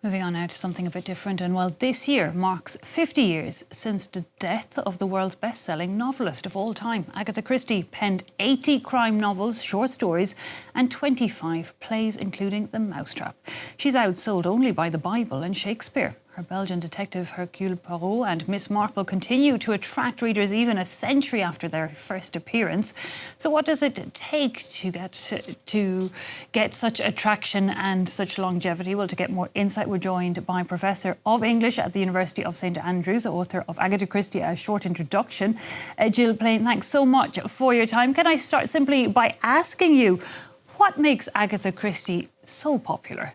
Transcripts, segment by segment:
Moving on now to something a bit different, and well, this year marks 50 years since the death of the world's best-selling novelist of all time. Agatha Christie penned 80 crime novels, short stories and 25 plays, including The Mousetrap. She's outsold only by the Bible and Shakespeare. Her Belgian detective Hercule Poirot and Miss Marple continue to attract readers even a century after their first appearance. So what does it take to get such attraction and such longevity? Well, to get more insight, we're joined by Professor of English at the University of St Andrews, author of Agatha Christie, A Short Introduction. Gill Plain, thanks so much for your time. Can I start simply by asking you, what makes Agatha Christie so popular?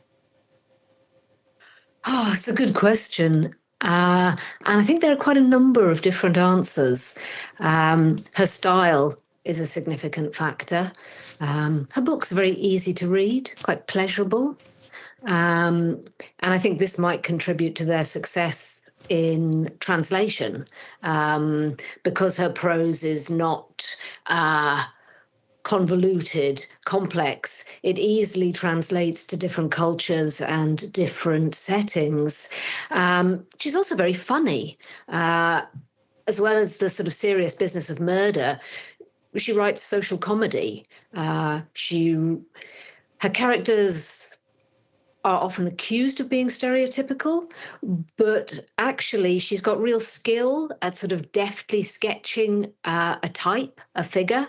Oh, it's a good question. And I think there are quite a number of different answers. Her style is a significant factor. Her books are very easy to read, quite pleasurable. And I think this might contribute to their success in translation, because her prose is not convoluted, complex. It easily translates to different cultures and different settings. She's also very funny, as well as the sort of serious business of murder. She writes social comedy. Her characters are often accused of being stereotypical, but actually she's got real skill at sort of deftly sketching a type, a figure.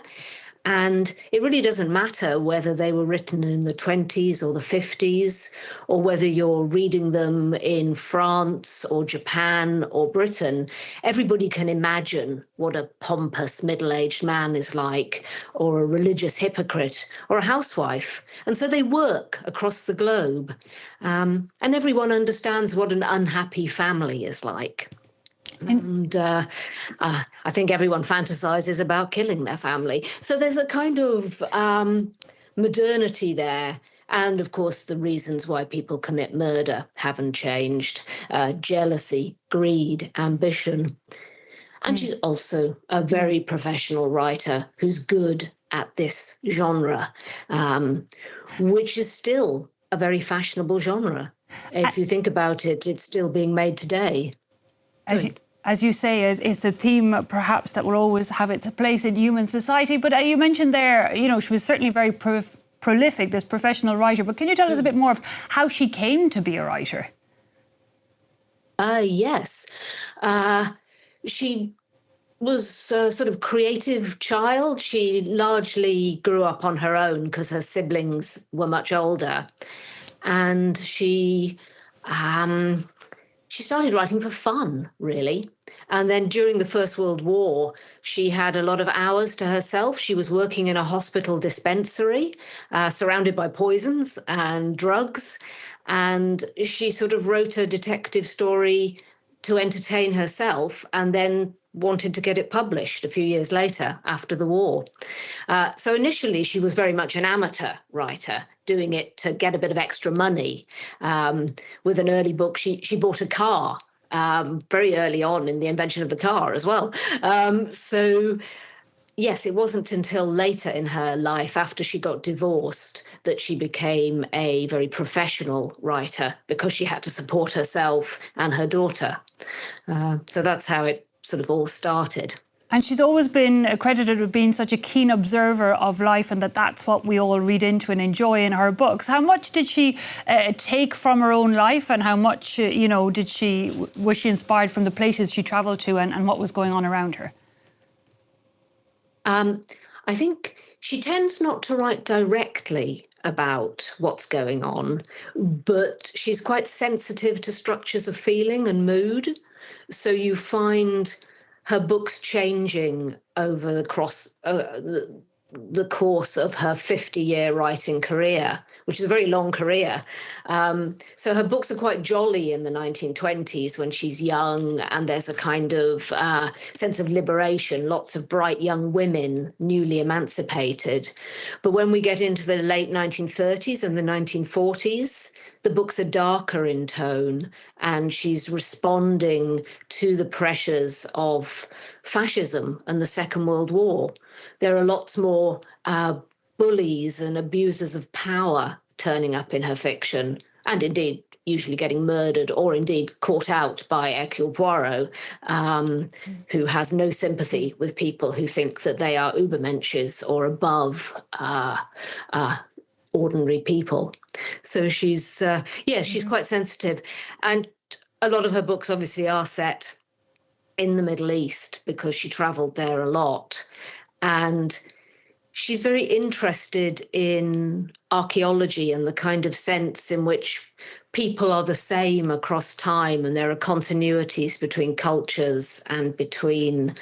And it really doesn't matter whether they were written in the 20s or the 50s, or whether you're reading them in France or Japan or Britain. Everybody can imagine what a pompous middle-aged man is like, or a religious hypocrite, or a housewife. And so they work across the globe. And everyone understands what an unhappy family is like. And I think everyone fantasizes about killing their family. So there's a kind of modernity there. And of course, the reasons why people commit murder haven't changed. Jealousy, greed, ambition. And she's also a very professional writer who's good at this genre, which is still a very fashionable genre. If you think about it, it's still being made today. As you say, it's a theme perhaps that will always have its place in human society. But you mentioned there, she was certainly very prolific, this professional writer. But can you tell us a bit more of how she came to be a writer? Yes. She was a sort of creative child. She largely grew up on her own because her siblings were much older. And she started writing for fun, really. And then during the First World War, she had a lot of hours to herself. She was working in a hospital dispensary, surrounded by poisons and drugs. And she sort of wrote a detective story to entertain herself, and then wanted to get it published a few years later after the war. So initially, she was very much an amateur writer, doing it to get a bit of extra money. With an early book, she bought a car very early on in the invention of the car as well. So yes, it wasn't until later in her life, after she got divorced, that she became a very professional writer, because she had to support herself and her daughter. So that's how it sort of all started. And she's always been accredited with being such a keen observer of life, and that's what we all read into and enjoy in her books. How much did she take from her own life, and how much, was she inspired from the places she travelled to and what was going on around her? I think she tends not to write directly about what's going on, but she's quite sensitive to structures of feeling and mood. So you find her books changing over the course of her 50-year writing career, which is a very long career. So her books are quite jolly in the 1920s when she's young, and there's a kind of sense of liberation, lots of bright young women, newly emancipated. But when we get into the late 1930s and the 1940s, the books are darker in tone, and she's responding to the pressures of fascism and the Second World War. There are lots more bullies and abusers of power turning up in her fiction, and indeed, usually getting murdered or indeed caught out by Hercule Poirot, who has no sympathy with people who think that they are Übermenschen or above ordinary people. So she's quite sensitive. And a lot of her books obviously are set in the Middle East because she traveled there a lot. And she's very interested in archaeology and the kind of sense in which people are the same across time, and there are continuities between cultures and between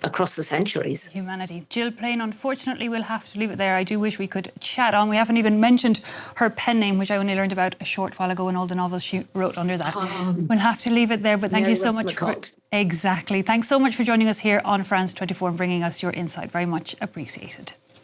across the centuries. Humanity. Gill Plain, unfortunately, we'll have to leave it there. I do wish we could chat on. We haven't even mentioned her pen name, which I only learned about a short while ago, and all the novels she wrote under that. We'll have to leave it there, but thank you so much for... Exactly. Thanks so much for joining us here on France 24 and bringing us your insight. Very much appreciated.